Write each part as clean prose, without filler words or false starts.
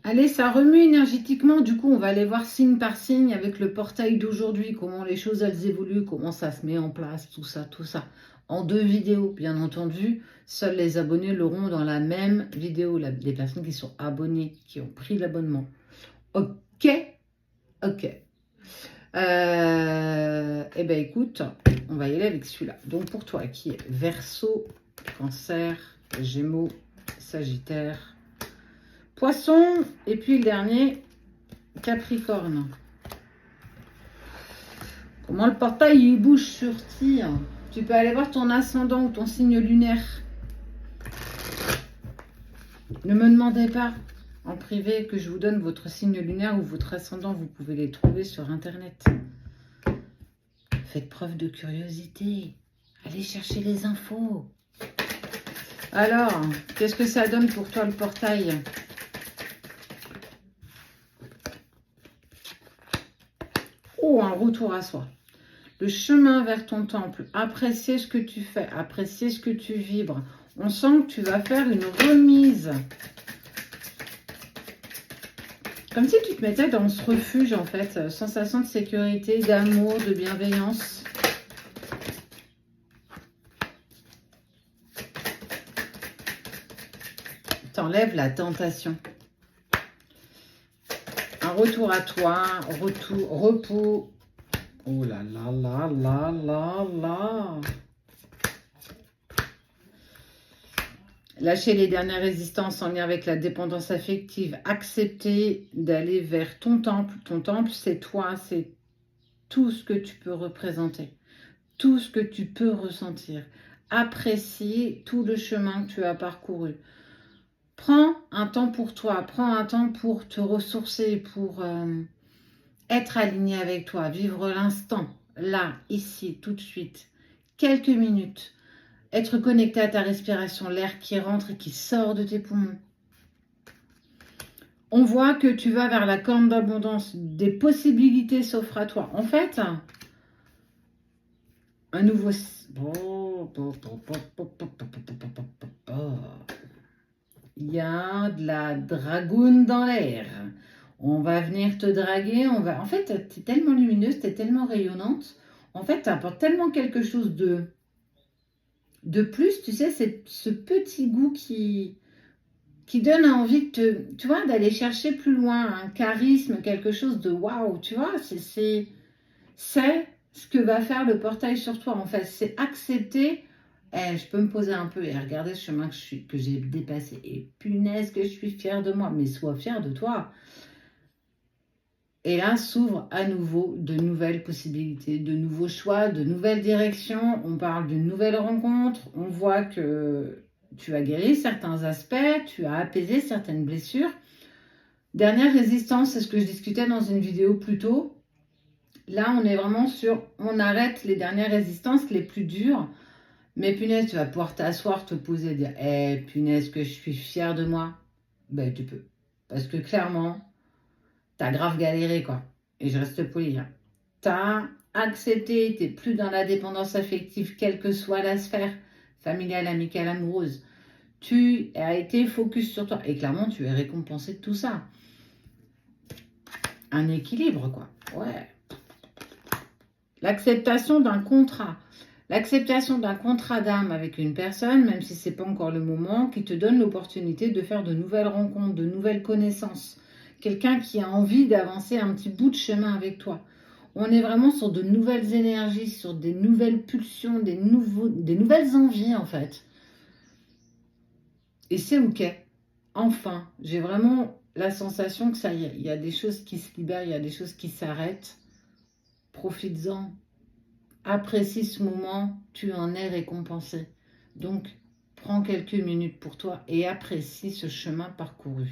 Allez, ça remue énergétiquement. Du coup, on va aller voir signe par signe avec le portail d'aujourd'hui, comment les choses elles évoluent, comment ça se met en place, tout ça, tout ça. En 2 vidéos, bien entendu. Seuls les abonnés l'auront dans la même vidéo. Les personnes qui sont abonnées, qui ont pris l'abonnement. Ok, ok. Eh bien, écoute, on va y aller avec celui-là. Donc, pour toi, qui est Verseau, Cancer, Gémeaux, Sagittaire, Poisson, et puis le dernier, Capricorne. Comment le portail il bouge sur tir? Tu peux aller voir ton ascendant ou ton signe lunaire. Ne me demandez pas en privé que je vous donne votre signe lunaire ou votre ascendant. Vous pouvez les trouver sur Internet. Faites preuve de curiosité. Allez chercher les infos. Alors, qu'est-ce que ça donne pour toi le portail? Oh, un retour à soi. Le chemin vers ton temple. Apprécier ce que tu fais. Apprécier ce que tu vibres. On sent que tu vas faire une remise. Comme si tu te mettais dans ce refuge, en fait. Sensation de sécurité, d'amour, de bienveillance. T'enlèves la tentation. Un retour à toi, repos. Oh là là là là là là. Lâcher les dernières résistances en lien avec la dépendance affective. Accepter d'aller vers ton temple. Ton temple, c'est toi, c'est tout ce que tu peux représenter. Tout ce que tu peux ressentir. Apprécier tout le chemin que tu as parcouru. Prends un temps pour toi. Prends un temps pour te ressourcer, pour être aligné avec toi. Vivre l'instant, là, ici, tout de suite. Quelques minutes. Être connecté à ta respiration, l'air qui rentre et qui sort de tes poumons. On voit que tu vas vers la corne d'abondance. Des possibilités s'offrent à toi. En fait, un nouveau... Il y a de la dragoune dans l'air. On va venir te draguer. En fait, tu es tellement lumineuse, tu es tellement rayonnante. En fait, tu apportes tellement quelque chose de plus, tu sais, c'est ce petit goût qui donne envie tu vois, d'aller chercher plus loin, un charisme, quelque chose de waouh, tu vois, c'est ce que va faire le portail sur toi, en fait, c'est accepter, je peux me poser un peu et regarder le chemin que j'ai dépassé, et punaise que je suis fière de moi, mais sois fière de toi. Et là s'ouvrent à nouveau de nouvelles possibilités, de nouveaux choix, de nouvelles directions. On parle d'une nouvelle rencontre. On voit que tu as guéri certains aspects, tu as apaisé certaines blessures. Dernière résistance, c'est ce que je discutais dans une vidéo plus tôt. Là, on est vraiment sur, on arrête les dernières résistances, les plus dures. Mais punaise, tu vas pouvoir t'asseoir, te poser et dire, punaise, que je suis fière de moi. Ben, tu peux. Parce que clairement, t'as grave galéré, quoi. Et je reste poli, hein. T'as accepté, t'es plus dans la dépendance affective, quelle que soit la sphère, familiale, amicale, amoureuse. Tu as été focus sur toi. Et clairement, tu es récompensé de tout ça. Un équilibre, quoi. Ouais. L'acceptation d'un contrat. L'acceptation d'un contrat d'âme avec une personne, même si ce n'est pas encore le moment, qui te donne l'opportunité de faire de nouvelles rencontres, de nouvelles connaissances. Quelqu'un qui a envie d'avancer un petit bout de chemin avec toi. On est vraiment sur de nouvelles énergies, sur des nouvelles pulsions, des nouvelles envies en fait. Et c'est ok. Enfin, j'ai vraiment la sensation que ça y est, il y a des choses qui se libèrent, il y a des choses qui s'arrêtent. Profites-en. Apprécie ce moment, tu en es récompensé. Donc, prends quelques minutes pour toi et apprécie ce chemin parcouru.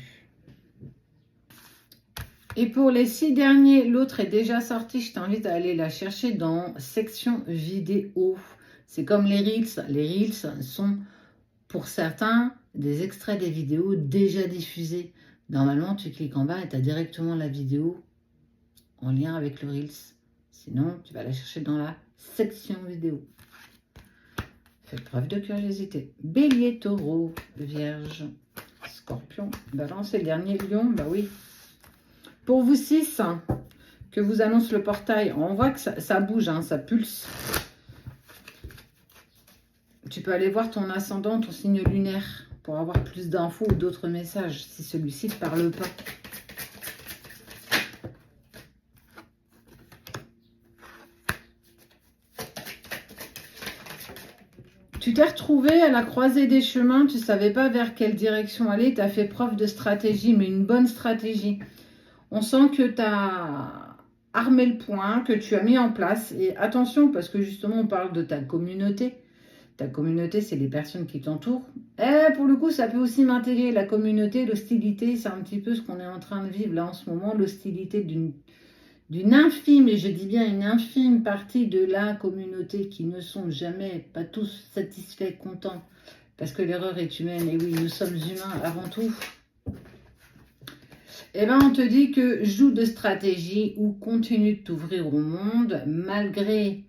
Et pour les 6 derniers, l'autre est déjà sorti. Je t'invite à aller la chercher dans section vidéo. C'est comme les Reels. Les Reels sont, pour certains, des extraits des vidéos déjà diffusées. Normalement, tu cliques en bas et tu as directement la vidéo en lien avec le Reels. Sinon, tu vas la chercher dans la section vidéo. Faites preuve de curiosité. Bélier, Taureau, Vierge, Scorpion, Balance et le dernier Lion, bah oui. Pour vous 6, que vous annonce le portail, on voit que ça bouge, hein, ça pulse. Tu peux aller voir ton ascendant, ton signe lunaire, pour avoir plus d'infos ou d'autres messages, si celui-ci ne parle pas. Tu t'es retrouvé à la croisée des chemins, tu ne savais pas vers quelle direction aller, tu as fait preuve de stratégie, mais une bonne stratégie. On sent que tu as armé le poing, que tu as mis en place. Et attention, parce que justement, on parle de ta communauté. Ta communauté, c'est les personnes qui t'entourent. Et pour le coup, ça peut aussi m'intégrer. La communauté, l'hostilité, c'est un petit peu ce qu'on est en train de vivre là en ce moment. L'hostilité d'une infime, et je dis bien une infime partie de la communauté qui ne sont jamais, pas tous satisfaits, contents. Parce que l'erreur est humaine. Et oui, nous sommes humains avant tout. Eh bien, on te dit que joue de stratégie ou continue de t'ouvrir au monde malgré...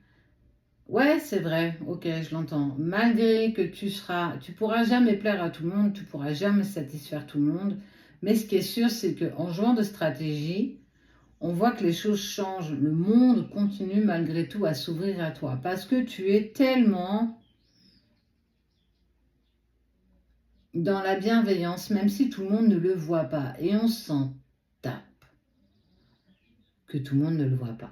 Ouais, c'est vrai, ok, je l'entends. Malgré que tu pourras jamais plaire à tout le monde, tu pourras jamais satisfaire tout le monde. Mais ce qui est sûr, c'est qu'en jouant de stratégie, on voit que les choses changent. Le monde continue malgré tout à s'ouvrir à toi. Parce que tu es tellement dans la bienveillance, même si tout le monde ne le voit pas. Et on s'en tape que tout le monde ne le voit pas.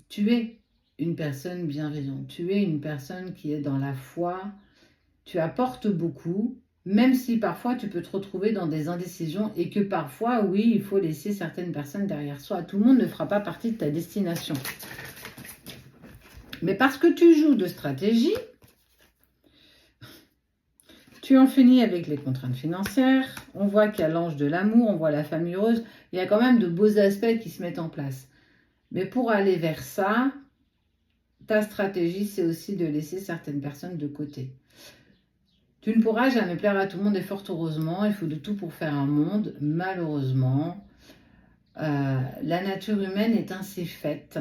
Tu es une personne bienveillante, tu es une personne qui est dans la foi, tu apportes beaucoup, même si parfois tu peux te retrouver dans des indécisions et que parfois, oui, il faut laisser certaines personnes derrière soi. Tout le monde ne fera pas partie de ta destination. Mais parce que tu joues de stratégie, tu en finis avec les contraintes financières, on voit qu'il y a l'ange de l'amour, on voit la famille heureuse, il y a quand même de beaux aspects qui se mettent en place. Mais pour aller vers ça, ta stratégie, c'est aussi de laisser certaines personnes de côté. Tu ne pourras jamais plaire à tout le monde et fort heureusement, il faut de tout pour faire un monde. Malheureusement, la nature humaine est ainsi faite.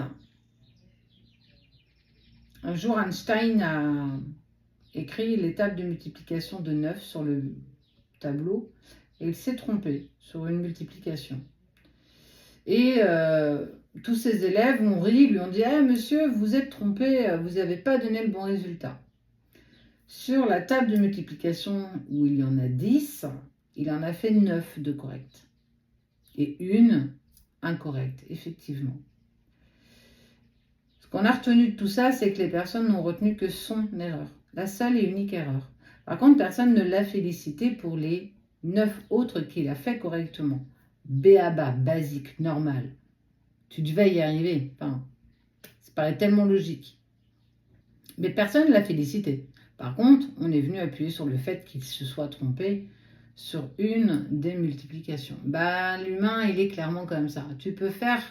Un jour, Einstein a écrit l'étape de multiplication de 9 sur le tableau et il s'est trompé sur une multiplication. Et tous ses élèves ont ri, lui ont dit « Ah, monsieur, vous êtes trompé, vous n'avez pas donné le bon résultat. » Sur la table de multiplication où il y en a 10, il en a fait 9 de corrects. Et une incorrecte, effectivement. Ce qu'on a retenu de tout ça, c'est que les personnes n'ont retenu que son erreur. La seule et unique erreur. Par contre, personne ne l'a félicité pour les 9 autres qu'il a fait correctement. B.A.B.A, basique, normal. Tu devais y arriver. Enfin, ça paraît tellement logique. Mais personne ne l'a félicité. Par contre, on est venu appuyer sur le fait qu'il se soit trompé sur une des multiplications. Bah, l'humain, il est clairement comme ça. Tu peux faire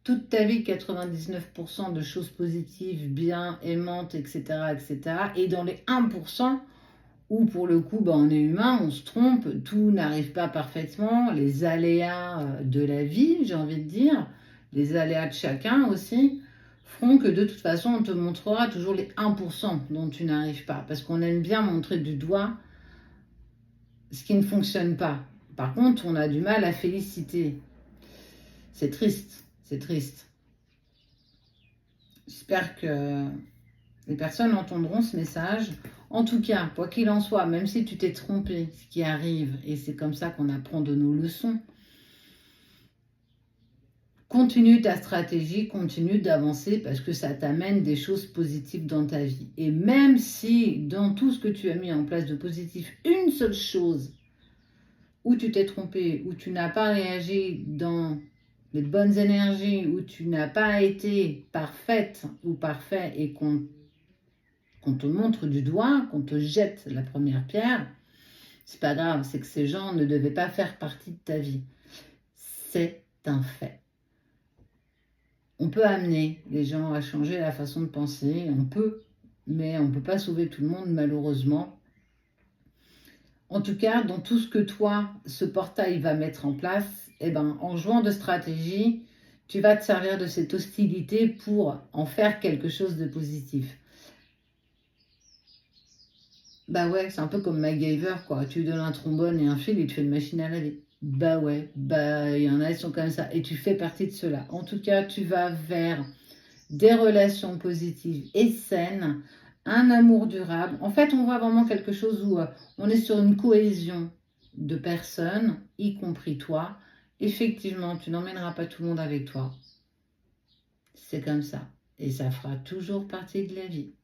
toute ta vie 99% de choses positives, bien, aimantes, etc., etc. Et dans les 1%, où pour le coup, bah, on est humain, on se trompe, tout n'arrive pas parfaitement, les aléas de la vie, j'ai envie de dire, les aléas de chacun aussi, feront que de toute façon, on te montrera toujours les 1% dont tu n'arrives pas. Parce qu'on aime bien montrer du doigt ce qui ne fonctionne pas. Par contre, on a du mal à féliciter. C'est triste, c'est triste. J'espère que les personnes entendront ce message. En tout cas, quoi qu'il en soit, même si tu t'es trompé, ce qui arrive, et c'est comme ça qu'on apprend de nos leçons, continue ta stratégie, continue d'avancer parce que ça t'amène des choses positives dans ta vie. Et même si dans tout ce que tu as mis en place de positif, une seule chose où tu t'es trompé, où tu n'as pas réagi dans les bonnes énergies, où tu n'as pas été parfaite ou parfait et qu'on te montre du doigt, qu'on te jette la première pierre, c'est pas grave, c'est que ces gens ne devaient pas faire partie de ta vie. C'est un fait. On peut amener les gens à changer la façon de penser, on peut, mais on ne peut pas sauver tout le monde malheureusement. En tout cas, dans tout ce que toi, ce portail va mettre en place, eh ben, en jouant de stratégie, tu vas te servir de cette hostilité pour en faire quelque chose de positif. Bah ouais, c'est un peu comme MacGyver, quoi. Tu lui donnes un trombone et un fil, il te fait une machine à laver. Bah ouais, bah il y en a, ils sont comme ça. Et tu fais partie de cela. En tout cas, tu vas vers des relations positives et saines, un amour durable. En fait, on voit vraiment quelque chose où on est sur une cohésion de personnes, y compris toi. Effectivement, tu n'emmèneras pas tout le monde avec toi. C'est comme ça. Et ça fera toujours partie de la vie.